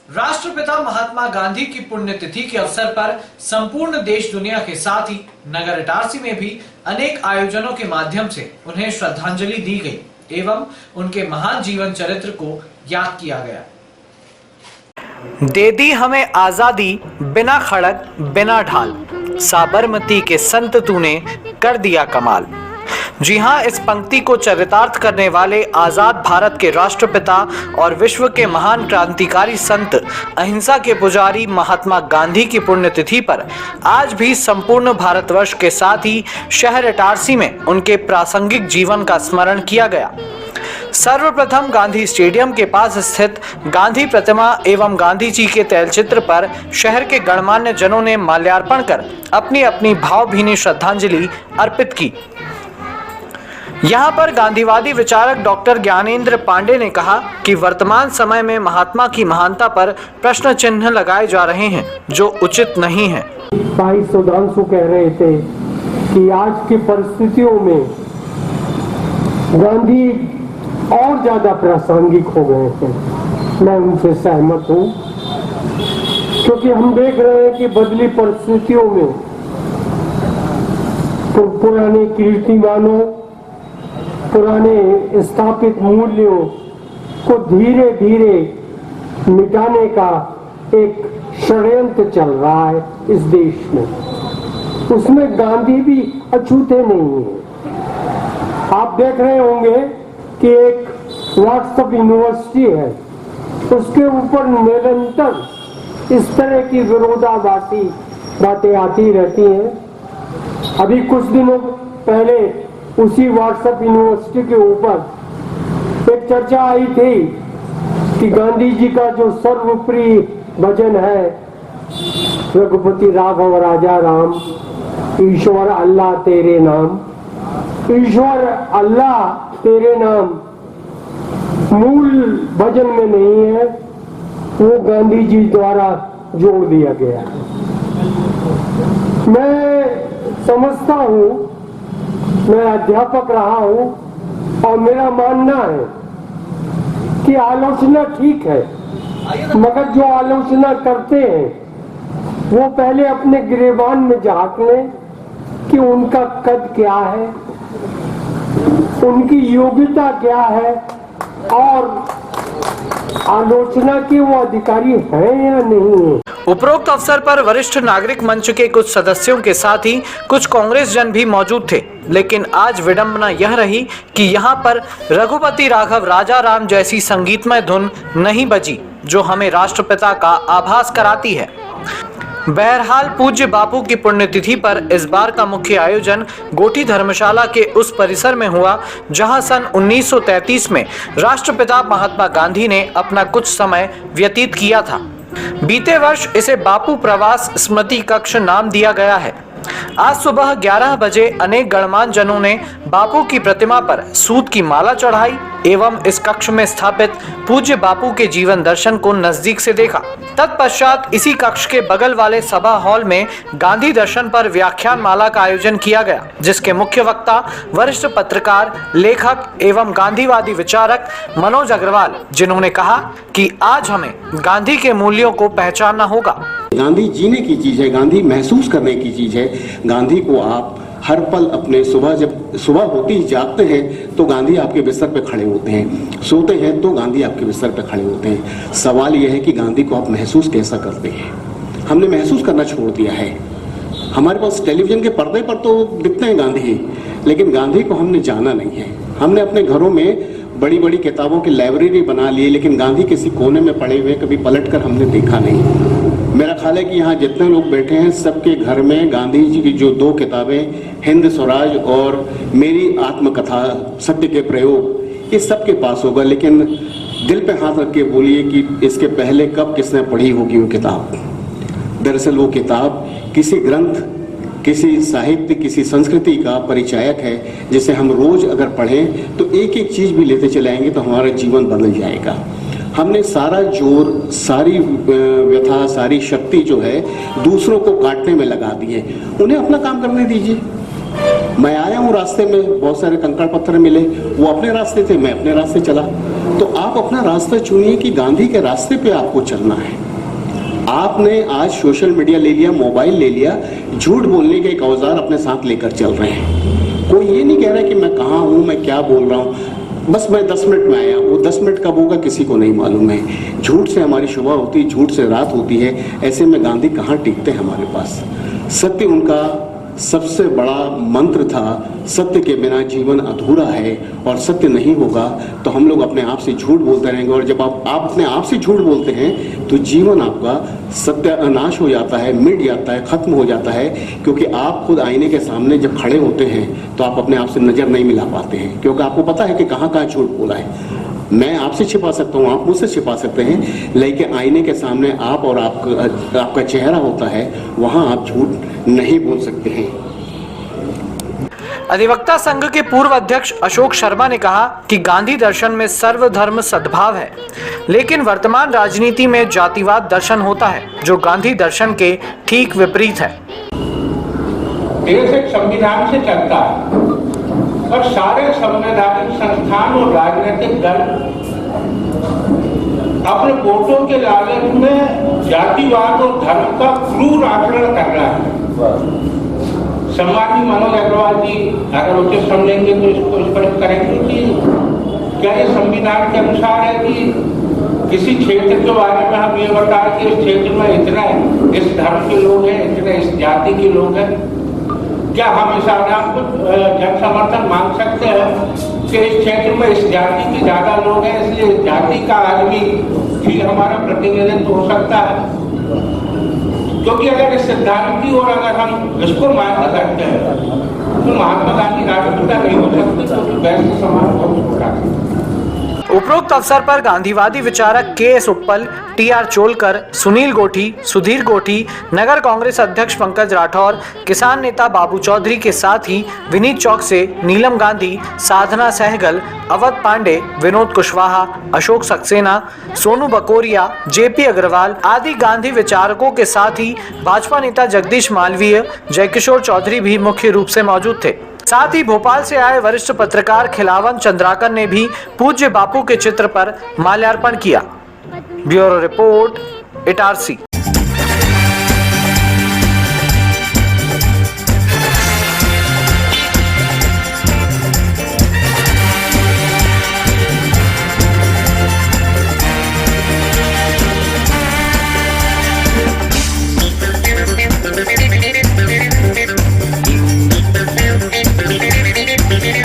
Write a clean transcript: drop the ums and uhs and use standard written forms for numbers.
राष्ट्रपिता महात्मा गांधी की पुण्यतिथि के अवसर पर संपूर्ण देश दुनिया के साथ ही नगर इटारसी में भी अनेक आयोजनों के माध्यम से उन्हें श्रद्धांजलि दी गई एवं उनके महान जीवन चरित्र को याद किया गया। दे दी हमें आजादी बिना खड़ग बिना ढाल, साबरमती के संत तूने कर दिया कमाल। जी हां, इस पंक्ति को चरितार्थ करने वाले आजाद भारत के राष्ट्रपिता और विश्व के महान क्रांतिकारी संत अहिंसा के पुजारी महात्मा गांधी की पुण्यतिथि पर आज भी संपूर्ण भारतवर्ष के साथ ही शहर इटारसी में उनके प्रासंगिक जीवन का स्मरण किया गया। सर्वप्रथम गांधी स्टेडियम के पास स्थित गांधी प्रतिमा एवं गांधी जी के तैलचित्र पर शहर के गणमान्य जनों ने माल्यार्पण कर अपनी अपनी भावभीनी श्रद्धांजलि अर्पित की। यहाँ पर गांधीवादी विचारक डॉक्टर ज्ञानेंद्र पांडे ने कहा कि वर्तमान समय में महात्मा की महानता पर प्रश्न चिन्ह लगाए जा रहे हैं जो उचित नहीं है। भाई सुधांशु कह रहे थे कि आज की परिस्थितियों में गांधी और ज्यादा प्रासंगिक हो गए हैं। मैं उनसे सहमत हूँ, क्योंकि हम देख रहे हैं कि बदली परिस्थितियों में तो पुराने कीर्तिमानों, पुराने स्थापित मूल्यों को धीरे धीरे मिटाने का एक षड्यंत्र चल रहा है इस देश में। उसमें गांधी भी अछूते नहीं है। आप देख रहे होंगे कि एक व्हाट्सएप यूनिवर्सिटी है, उसके ऊपर निरंतर इस तरह की विरोधाभासी बातें आती रहती हैं। अभी कुछ दिनों पहले उसी व्हाट्सएप यूनिवर्सिटी के ऊपर एक चर्चा आई थी कि गांधी जी का जो सर्वप्रिय भजन है रघुपति राघव राजा राम, ईश्वर अल्लाह तेरे नाम, ईश्वर अल्लाह तेरे नाम मूल भजन में नहीं है, वो गांधी जी द्वारा जोड़ दिया गया। मैं समझता हूँ, मैं अध्यापक रहा हूँ और मेरा मानना है कि आलोचना ठीक है, मगर जो आलोचना करते हैं वो पहले अपने गिरेबान में झांक लें कि उनका कद क्या है, उनकी योग्यता क्या है और आलोचना के वो अधिकारी हैं या नहीं है। उपरोक्त अवसर पर वरिष्ठ नागरिक मंच के कुछ सदस्यों के साथ ही कुछ कांग्रेस जन भी मौजूद थे, लेकिन आज विडंबना यह रही कि यहाँ पर रघुपति राघव राजा राम जैसी संगीतमय धुन नहीं बजी जो हमें राष्ट्रपिता का आभास कराती है। बहरहाल पूज्य बापू की पुण्यतिथि पर इस बार का मुख्य आयोजन गोठी धर्मशाला के उस परिसर में हुआ जहां सन 1933 में राष्ट्रपिता महात्मा गांधी ने अपना कुछ समय व्यतीत किया था। बीते वर्ष इसे बापू प्रवास स्मृति कक्ष नाम दिया गया है। आज सुबह 11 बजे अनेक गणमान्य जनों ने बापू की प्रतिमा पर सूत की माला चढ़ाई एवं इस कक्ष में स्थापित पूज्य बापू के जीवन दर्शन को नजदीक से देखा। तत्पश्चात इसी कक्ष के बगल वाले सभा हॉल में गांधी दर्शन पर व्याख्यान माला का आयोजन किया गया, जिसके मुख्य वक्ता वरिष्ठ पत्रकार, लेखक एवं गांधीवादी विचारक मनोज अग्रवाल, जिन्होंने कहा कि आज हमें गांधी के मूल्यों को पहचानना होगा। गांधी जीने की चीज है, गांधी महसूस करने की चीज है। गांधी को आप हर पल अपने जब सुबह होती ही जागते हैं तो गांधी आपके बिस्तर पे खड़े होते हैं, सोते हैं तो गांधी आपके बिस्तर पे खड़े होते हैं। सवाल यह है कि गांधी को आप महसूस कैसा करते हैं। हमने महसूस करना छोड़ दिया है। हमारे पास टेलीविजन के पर्दे पर तो दिखते हैं गांधी, लेकिन गांधी को हमने जाना नहीं है। हमने अपने घरों में बड़ी बड़ी किताबों की लाइब्रेरी बना ली, लेकिन गांधी किसी कोने में पड़े हुए कभी पलटकर हमने देखा नहीं। मेरा ख्याल है कि यहाँ जितने लोग बैठे हैं सबके घर में गांधी जी की जो 2 किताबें, हिंद स्वराज और मेरी आत्मकथा सत्य के प्रयोग, ये सबके पास होगा। लेकिन दिल पे हाथ रख के बोलिए कि इसके पहले कब किसने पढ़ी होगी वो किताब। दरअसल वो किताब किसी ग्रंथ, किसी साहित्य, किसी संस्कृति का परिचायक है, जिसे हम रोज अगर पढ़ें तो एक एक चीज भी लेते चले आएंगे तो हमारा जीवन बदल जाएगा। हमने सारा जोर, सारी व्यथा, सारी शक्ति जो है दूसरों को काटने में लगा दी है। उन्हें अपना काम करने दीजिए। मैं आया हूँ, रास्ते में बहुत सारे कंकड़ पत्थर मिले, वो अपने रास्ते थे, मैं अपने रास्ते चला। तो आप अपना रास्ता चुनिए कि गांधी के रास्ते पे आपको चलना है। आपने आज सोशल मीडिया ले लिया, मोबाइल ले लिया, झूठ बोलने के एक औजार अपने साथ लेकर चल रहे हैं। कोई ये नहीं कह रहा कि मैं कहाँ हूँ, मैं क्या बोल रहा हूँ, बस मैं 10 मिनट में आया। वो 10 मिनट कब होगा किसी को नहीं मालूम है। झूठ से हमारी सुबह होती है, झूठ से रात होती है। ऐसे में गांधी कहाँ टिकते हैं हमारे पास। सत्य उनका सबसे बड़ा मंत्र था। सत्य के बिना जीवन अधूरा है, और सत्य नहीं होगा तो हम लोग अपने आप से झूठ बोलते रहेंगे। और जब आप अपने आप से झूठ बोलते हैं तो जीवन आपका सत्यानाश हो जाता है, मिट जाता है, खत्म हो जाता है। क्योंकि आप खुद आईने के सामने जब खड़े होते हैं तो आप अपने आप से नजर नहीं मिला पाते हैं, क्योंकि आपको पता है कि कहाँ कहाँ झूठ बोला है। मैं आपसे छिपा सकता हूँ, आप मुझसे छिपा सकते हैं, लेकिन आईने के सामने आप और आपका चेहरा होता है, वहां आप झूठ नहीं बोल सकते हैं। अधिवक्ता संघ के पूर्व अध्यक्ष अशोक शर्मा ने कहा कि गांधी दर्शन में सर्वधर्म सद्भाव है, लेकिन वर्तमान राजनीति में जातिवाद दर्शन होता है, जो गांधी दर्शन के ठीक विपरीत है। देश एक संविधान से चलता है और सारे संवैधानिक संस्थान और राजनीतिक दल अपने वोटों के लालच में जातिवाद और धर्म का क्रूर आचरण कर रहा है। सम्माननीय मनोज अग्रवाल जी अगर उचित समझेंगे तो इसको स्पष्ट करेंगे कि क्या ये संविधान के अनुसार है कि किसी क्षेत्र के बारे में हम ये बताएं कि इस क्षेत्र में इतने इस धर्म के लोग हैं, इतने इस जाति के लोग हैं। क्या हम इस आधार पर जन समर्थन मांग सकते हैं कि इस क्षेत्र में इस जाति के ज्यादा लोग हैं, इसलिए जाति का आदमी भी हमारा प्रतिनिधित्व हो सकता है? क्योंकि अगर इस सिद्धांत की ओर अगर हम इसको मान्य करते हैं तो महात्मा गांधी राष्ट्रपिता नहीं हो सकते, क्योंकि वैश्य समाज बहुत छोटा है। उपरोक्त अवसर पर गांधीवादी विचारक के.एस. उप्पल, टी.आर. चोलकर, सुनील गोठी, सुधीर गोठी, नगर कांग्रेस अध्यक्ष पंकज राठौर, किसान नेता बाबू चौधरी के साथ ही विनीत चौक से नीलम गांधी, साधना सहगल, अवध पांडे, विनोद कुशवाहा, अशोक सक्सेना, सोनू बकोरिया, जेपी अग्रवाल आदि गांधी विचारकों के साथ ही भाजपा नेता जगदीश मालवीय, जयकिशोर चौधरी भी मुख्य रूप से मौजूद थे। साथ ही भोपाल से आए वरिष्ठ पत्रकार खिलावन चंद्राकर ने भी पूज्य बापू के चित्र पर माल्यार्पण किया। Bureau report, Itarsi.